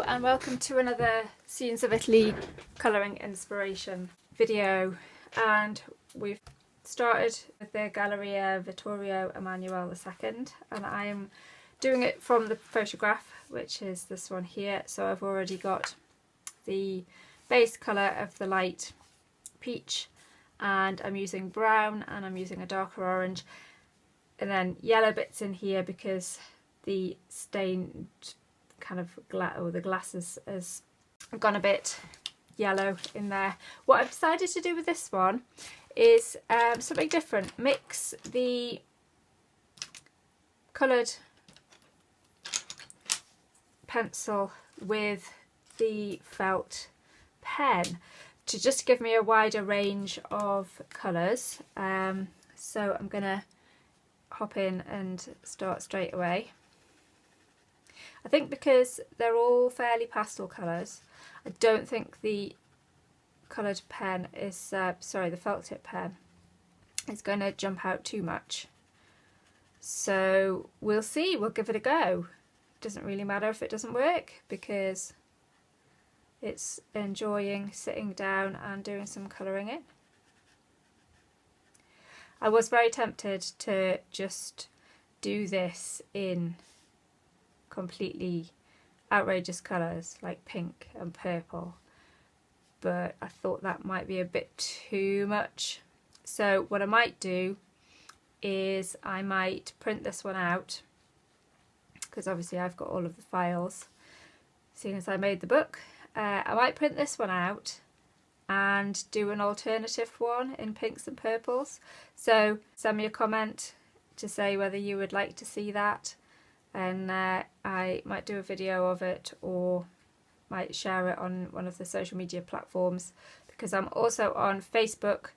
and welcome to another Scenes of Italy colouring inspiration video, and we've started with the Galleria Vittorio Emanuele II, and I am doing it from the photograph, which is this one here. So I've already got the base colour of the light peach, and I'm using brown, and I'm using a darker orange, and then yellow bits in here because the stained kind of the glass has gone a bit yellow in there. What I've decided to do with this one is something different. Mix the coloured pencil with the felt pen to just give me a wider range of colours. So I'm gonna hop in and start straight away. I think because they're all fairly pastel colours, I don't think the coloured pen is, the felt tip pen is going to jump out too much. So we'll see, we'll give it a go. Doesn't really matter if it doesn't work because it's enjoying sitting down and doing some colouring in. I was very tempted to just do this in completely outrageous colours like pink and purple, but I thought that might be a bit too much. So what I might do is I might print this one out, because obviously I've got all of the files seeing as I made the book. I might print this one out and do an alternative one in pinks and purples. So send me a comment to say whether you would like to see that, and I might do a video of it or might share it on one of the social media platforms, because I'm also on Facebook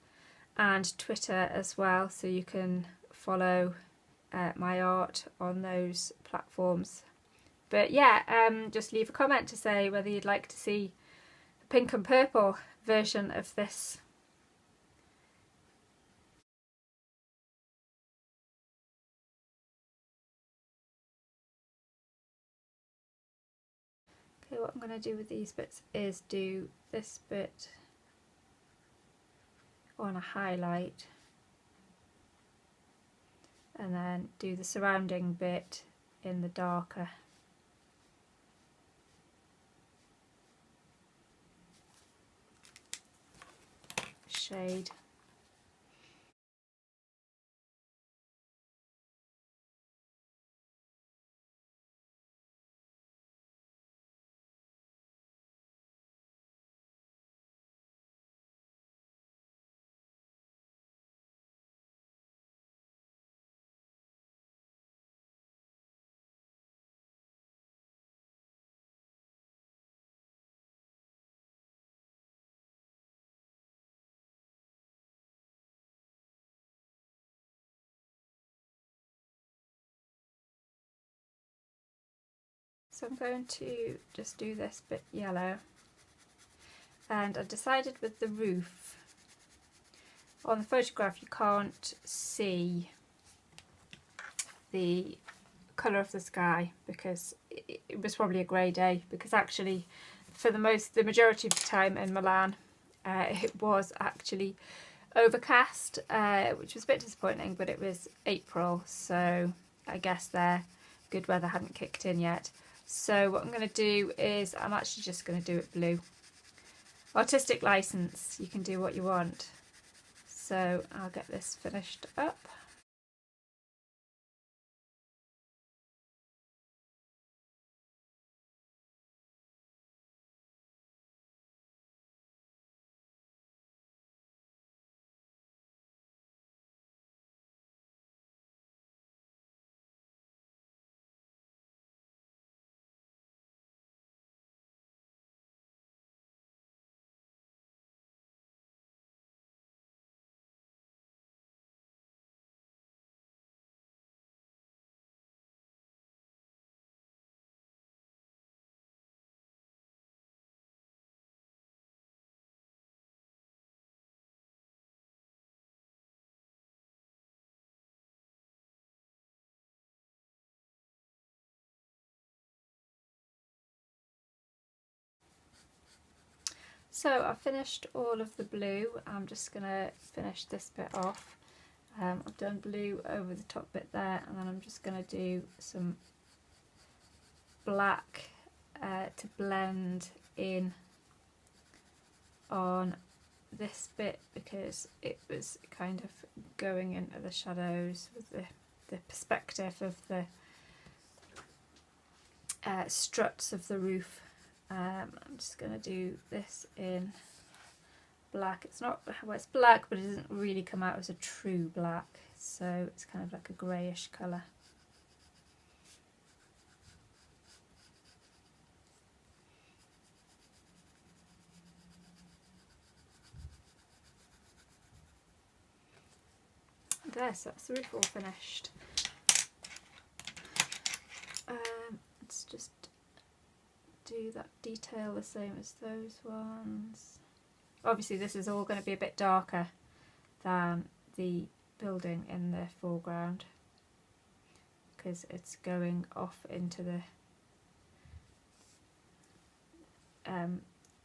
and Twitter as well, so you can follow my art on those platforms. But yeah, just leave a comment to say whether you'd like to see the pink and purple version of this. Okay, what I'm going to do with these bits is do this bit on a highlight and then do the surrounding bit in the darker. Shade. So I'm going to just do this bit yellow, and I decided with the roof, on the photograph you can't see the colour of the sky because it was probably a grey day, because actually for the majority of the time in Milan it was actually overcast, which was a bit disappointing, but it was April, so I guess their good weather hadn't kicked in yet. So what I'm going to do is I'm actually just going to do it blue. Artistic license, you can do what you want. So I'll get this finished up. So I've finished all of the blue. I'm just going to finish this bit off. I've done blue over the top bit there, and then I'm just going to do some black to blend in on this bit, because it was kind of going into the shadows with the perspective of the struts of the roof. I'm just going to do this in black. It's not, well, it's black, but it doesn't really come out as a true black, so it's kind of like a greyish colour. There, so that's the roof all finished. Let's just do that detail the same as those ones. Obviously this is all going to be a bit darker than the building in the foreground, because it's going off into the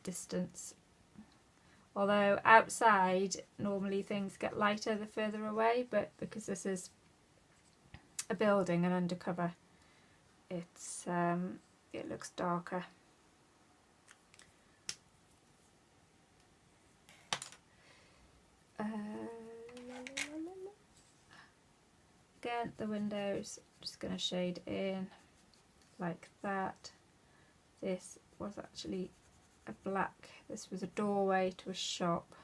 distance. Although outside normally things get lighter the further away, but because this is a building and undercover, it's it looks darker. Again, the windows, I'm just going to shade in like that. This was actually a black, this was a doorway to a shop.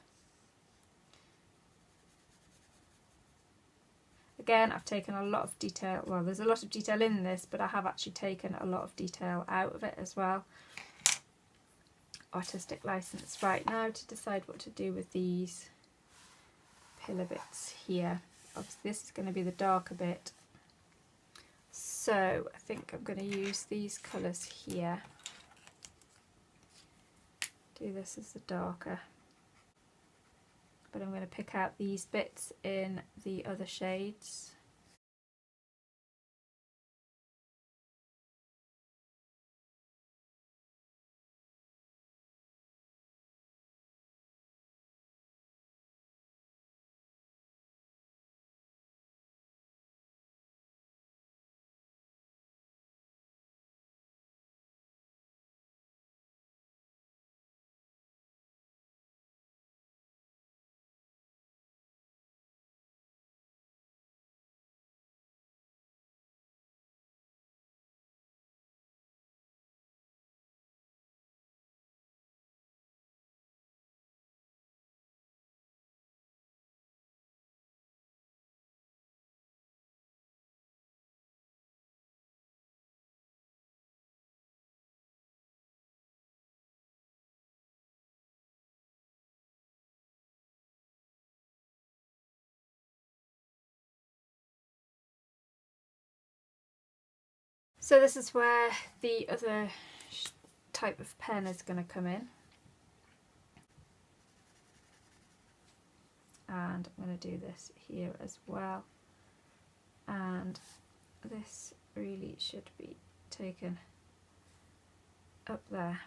Again, I've taken a lot of detail, well, there's a lot of detail in this, but I have actually taken a lot of detail out of it as well. Artistic license right now to decide what to do with these pillar bits here. Obviously this is going to be the darker bit, so I think I'm going to use these colours here. Do this as the darker, but I'm going to pick out these bits in the other shades. So this is where the other type of pen is going to come in, and I'm going to do this here as well, and this really should be taken up there.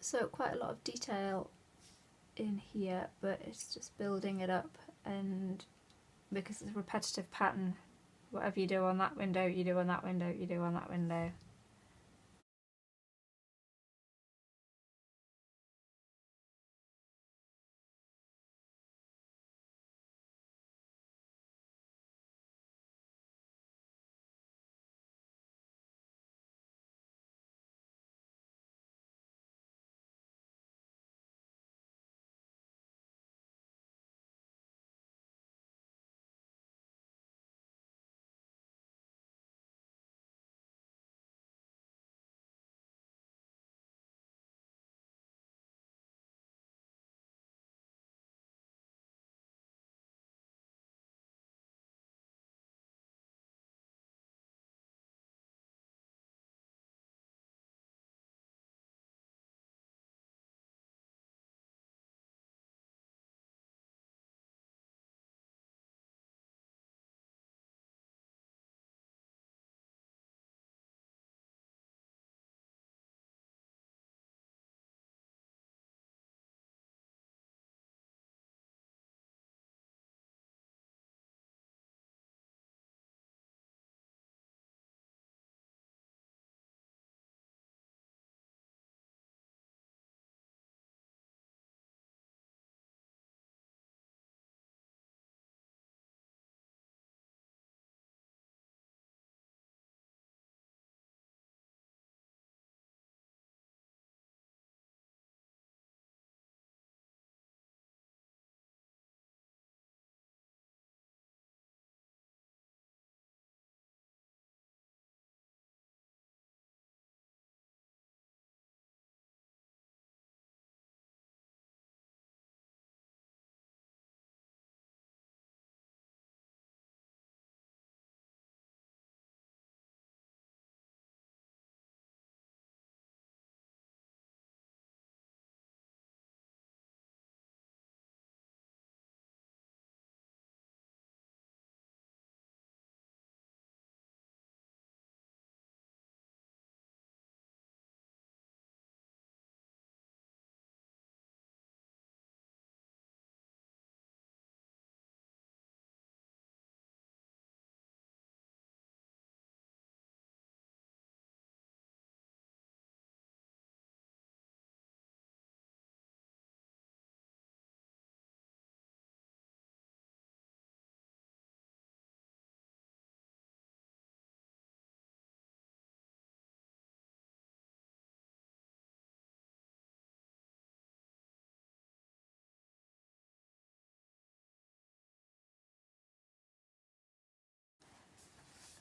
So quite a lot of detail in here, but it's just building it up, and because it's a repetitive pattern, whatever you do on that window, you do on that window, you do on that window.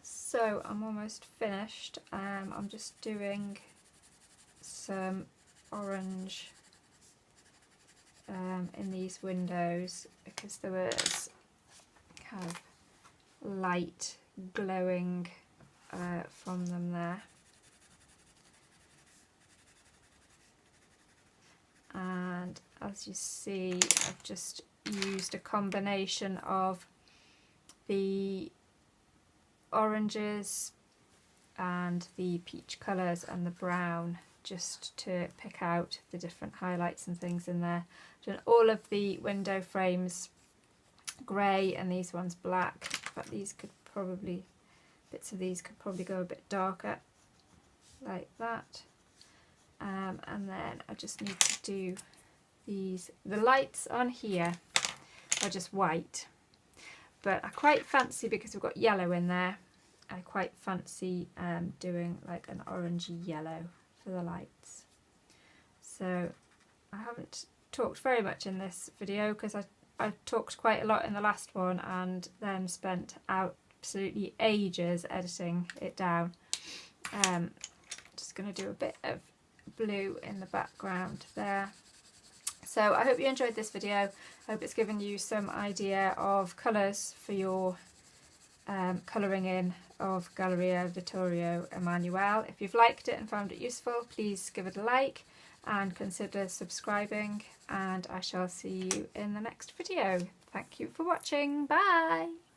So I'm almost finished. I'm just doing some orange in these windows because there was kind of light glowing from them there. And as you see, I've just used a combination of the oranges and the peach colours and the brown just to pick out the different highlights and things in there. Done all of the window frames grey and these ones black, but these could probably, bits of these could probably go a bit darker like that. And then I just need to do these, the lights on here are just white, but I quite fancy, because we've got yellow in there, I quite fancy doing like an orangey yellow for the lights. So I haven't talked very much in this video because I talked quite a lot in the last one and then spent absolutely ages editing it down. Just going to do a bit of blue in the background there. So I hope you enjoyed this video. I hope it's given you some idea of colours for your colouring in of Galleria Vittorio Emanuele. If you've liked it and found it useful, please give it a like and consider subscribing, and I shall see you in the next video. Thank you for watching. Bye!